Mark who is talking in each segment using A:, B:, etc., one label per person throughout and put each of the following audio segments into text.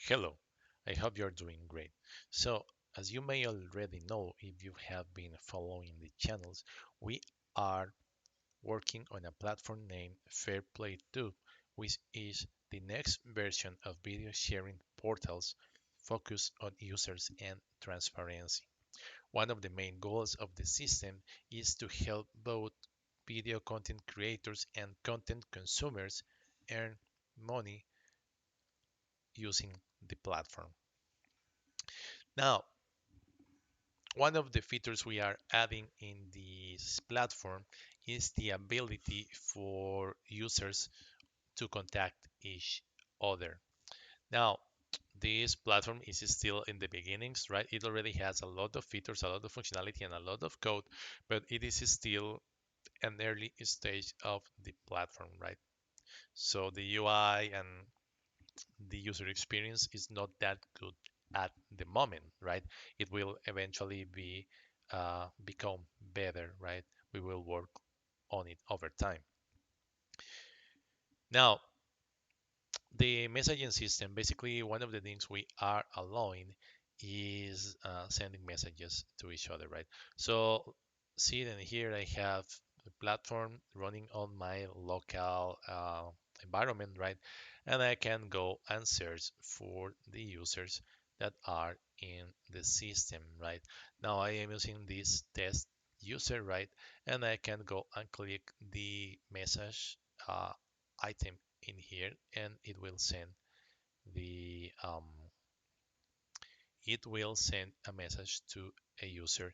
A: Hello, I hope you're doing great. So, as you may already know if you have been following the channels, we are working on a platform named FairPlayTube, which is the next version of video sharing portals focused on users and transparency. One of the main goals of the system is to help both video content creators and content consumers earn money using the platform. Now, one of the features we are adding in this platform is the ability for users to contact each other. Now, this platform is still in the beginnings, right? It already has a lot of features, a lot of functionality, and a lot of code, but it is still an early stage of the platform, right? So the UI and the user experience is not that good at the moment, right? It will eventually become better, right? We will work on it over time. Now, the messaging system, basically one of the things we are allowing is sending messages to each other, right? So see, and here I have the platform running on my local environment, right? And I can go and search for the users that are in the system, right? Now I am using this test user, right? And I can go and click the message item in here, and the it will send a message to a user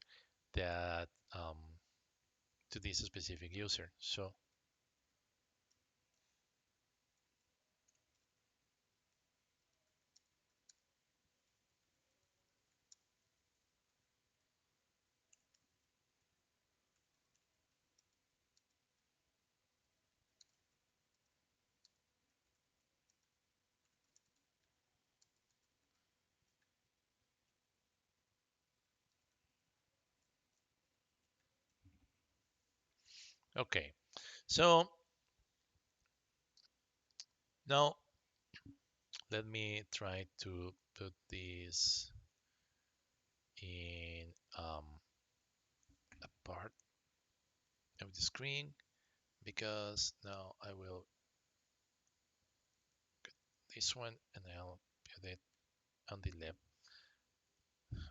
A: that to this specific user. So okay, so now let me try to put this in a part of the screen, because now I will get this one and I'll put it on the left,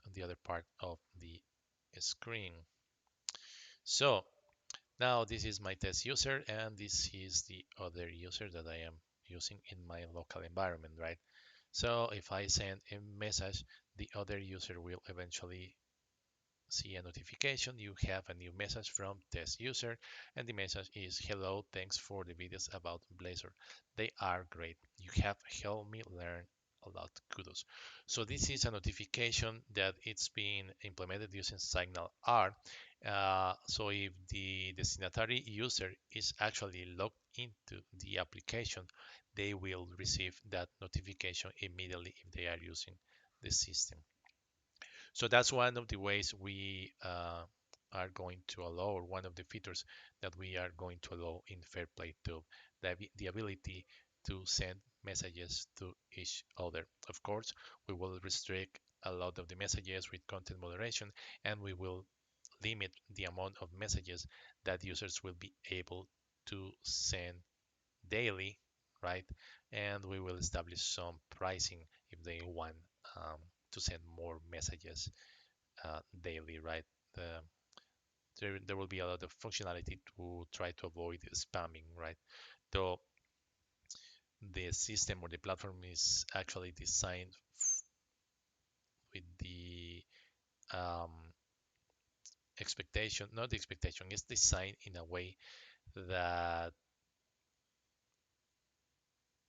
A: on the other part of the screen. So now this is my test user, and this is the other user that I am using in my local environment, right? So if I send a message, the other user will eventually see a notification. You have a new message from test user, and the message is, hello, thanks for the videos about Blazor. They are great. You have helped me learn a lot. Kudos. So this is a notification that it's being implemented using Signal R. So if the destinatory user is actually logged into the application, they will receive that notification immediately if they are using the system. So that's one of the ways we are going to allow, or one of the features that we are going to allow in FairPlayTube, the ability to send messages to each other. Of course, we will restrict a lot of the messages with content moderation, and we will limit the amount of messages that users will be able to send daily, right? And we will establish some pricing if they want um, to send more messages daily, right? The, there will be a lot of functionality to try to avoid spamming, right? Though the system or the platform is actually designed with the um, expectation, not the expectation, it's designed in a way that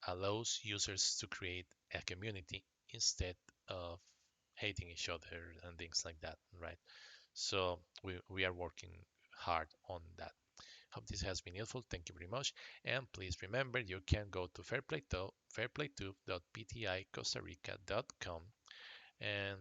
A: allows users to create a community instead of hating each other and things like that, right? So we are working hard on that. Hope this has been helpful. Thank you very much. And please remember, you can go to fairplaytube.pticostarica.com and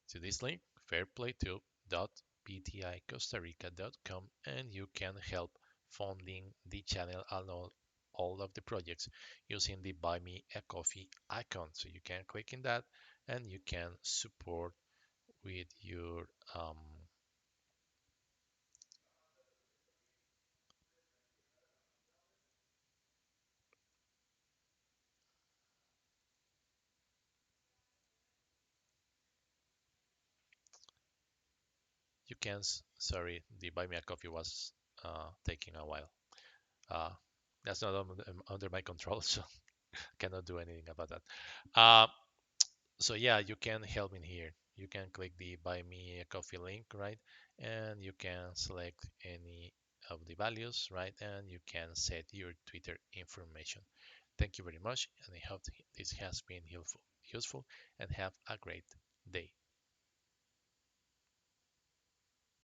A: to this link, fairplaytube.pticostarica.com, and you can help funding the channel along all of the projects using the Buy Me a Coffee icon. So you can click in that and you can support with your you can sorry, the Buy Me a Coffee was taking a while. uh, that's not under my control, so cannot do anything about that. uh, so yeah, you can help in here. You can click the Buy Me a Coffee link, right? And you can select any of the values, right? And you can set your Twitter information. Thank you very much, and I hope this has been useful, and have a great day.